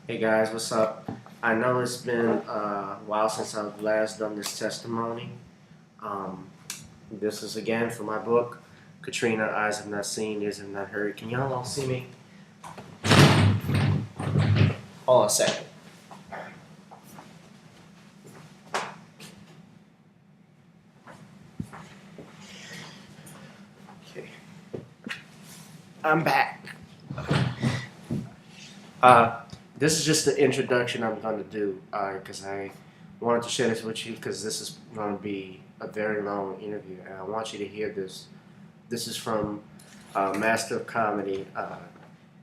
Hey guys, what's up? I know it's been a while since I've last done this testimony. Um, this is again for my book, Katrina, Eyes Have Not Seen, Ears Have Not Heard. Can y'all all see me? Hold on a second. Okay. I'm back. Uh, this is just the introduction I'm going to do because I wanted to share this with you because this is going to be a very long interview and I want you to hear this. This is from Master of Comedy,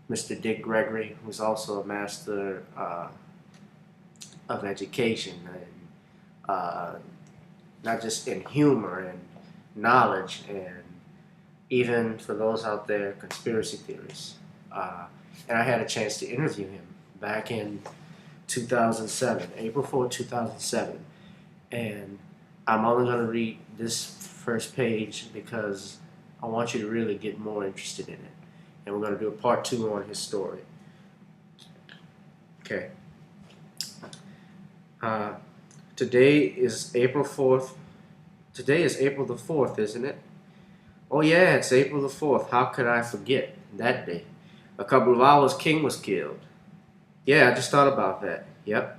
Mr. Dick Gregory, who's also a Master of Education, and not just in humor and knowledge, and even for those out there, conspiracy theories. And I had a chance to interview him back in 2007, April 4th, 2007. And I'm only going to read this first page because I want you to really get more interested in it. And we're going to do a part 2 on his story. Okay. Today is April 4th. Today is April the 4th, isn't it? Oh yeah, it's April the 4th. How could I forget that day? A couple of hours, King was killed. Yeah, I just thought about that. Yep,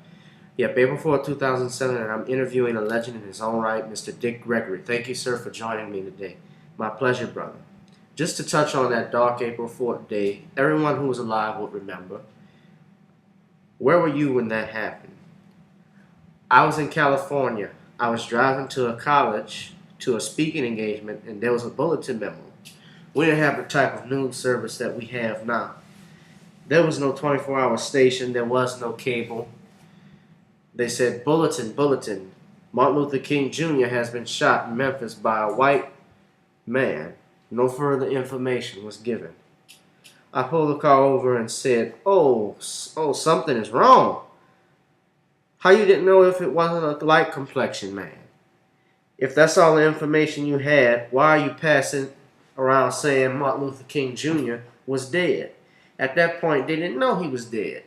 April 4th, 2007, and I'm interviewing a legend in his own right, Mr. Dick Gregory. Thank you, sir, for joining me today. My pleasure, brother. Just to touch on that dark April 4th day, everyone who was alive would remember. Where were you when that happened? I was in California. I was driving to a college to a speaking engagement, and there was a bulletin memo. We didn't have the type of news service that we have now. There was no 24-hour station. There was no cable. They said, bulletin, bulletin. Martin Luther King Jr. has been shot in Memphis by a white man. No further information was given. I pulled the car over and said, oh, something is wrong. How you didn't know if it wasn't a light complexion man? If that's all the information you had, why are you passing around saying Martin Luther King Jr. was dead? At that point, they didn't know he was dead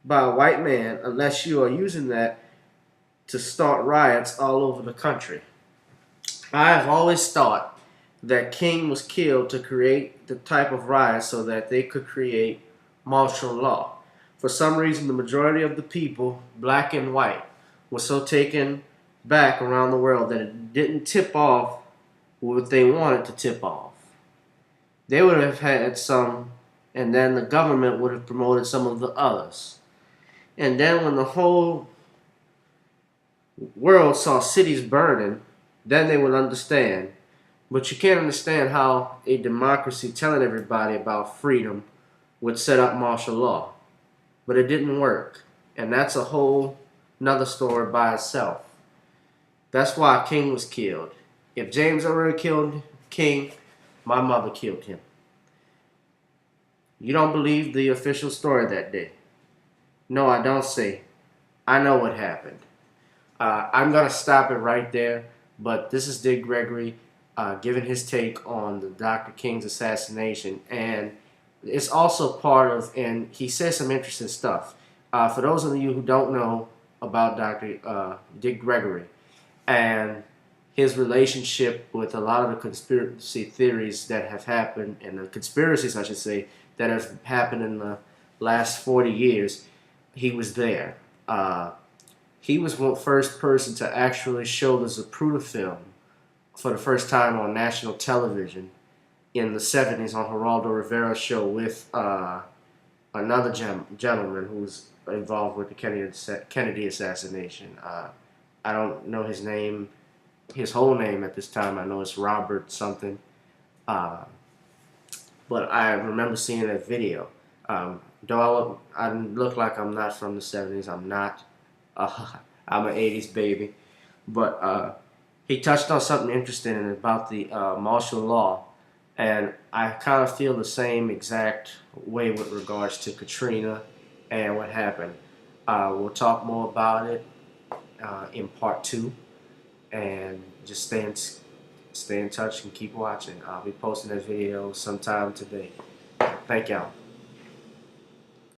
by a white man unless you are using that to start riots all over the country. I've always thought that King was killed to create the type of riots so that they could create martial law. For some reason, the majority of the people, black and white, were so taken back around the world that it didn't tip off what they wanted to tip off. They would have had some, and then the government would have promoted some of the others. And then when the whole world saw cities burning, then they would understand. But you can't understand how a democracy telling everybody about freedom would set up martial law. But it didn't work. And that's a whole another story by itself. That's why King was killed. If James ever killed King, my mother killed him. You don't believe the official story that day? No, I don't say. I know what happened. I'm going to stop it right there, but this is Dick Gregory giving his take on the Dr. King's assassination, and it's also part of, and he says some interesting stuff. For those of you who don't know about Dr. Dick Gregory and his relationship with a lot of the conspiracy theories that have happened, and the conspiracies, I should say, that have happened in the last 40 years, he was there. He was the first person to actually show the Zapruder film for the first time on national television in the 70s on Geraldo Rivera's show with another gentleman who was involved with the Kennedy assassination. I don't know his name, his whole name at this time. I know it's Robert something. But I remember seeing that video. Though I look like I'm not from the 70s, I'm not. I'm an 80s baby. But he touched on something interesting about the martial law. And I kind of feel the same exact way with regards to Katrina and what happened. We'll talk more about it in part 2. And just stay in touch and keep watching. I'll be posting that video sometime today. Thank y'all.